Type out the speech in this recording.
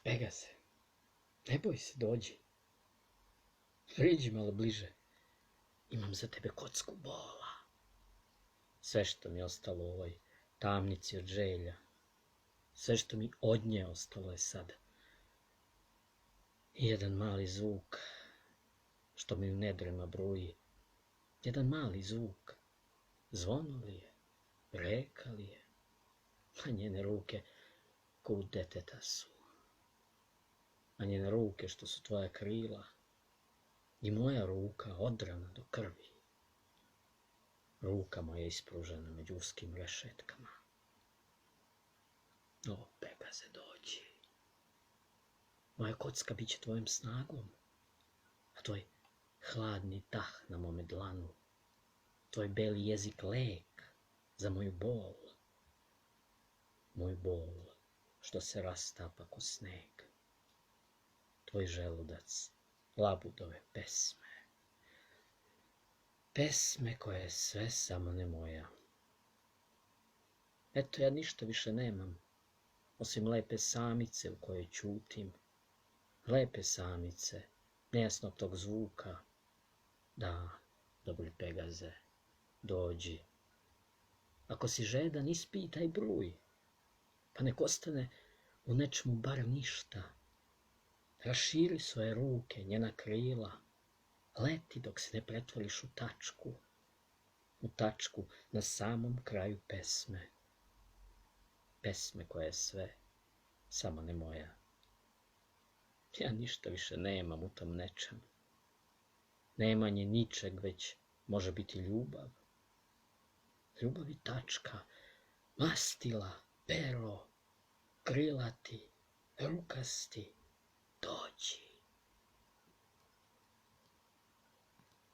Pegaze, ne boj se, dođi. Priđi malo bliže. Imam za tebe kocku bola. Sve što mi je ostalo u ovoj tamnici od želja, sve što mi od nje ostalo je sad. I jedan mali zvuk što mi u nedrima bruji. Jedan mali zvuk. Zvono li je? Reka li je? A njene ruke ko u deteta su. A njene ruke što su tvoja krila. I moja ruka odrana do krvi. Ruka moja ispružena među uskim rešetkama. O, Pegaze, dođi. Moja kocka bit će tvojom snagom, a tvoj hladni dah na mome dlanu, tvoj beli jezik lek za moju bol. Moj bol što se rastapa ko sneg. Tvoj želudac labudove pesme. Pesme koja je sve samo ne moja. Eto, ja ništa više nemam, osim lepe samice u kojoj ćutim. Lepe samice, nejasnog tog zvuka. Da, dobri Pegaze, dođi. Ako si žedan, ispitaj bruj, pa nek ostane u nečemu bar ništa. Raširi svoje ruke, njena krila, leti dok se ne pretvoriš u tačku na samom kraju pesme. Pesme koja je sve, samo ne moja. Ja ništa više nemam u tom nečem. Nemanje ničeg, već može biti ljubav. Ljubav i tačka, mastila, pero, krilati, rukasti, dođi.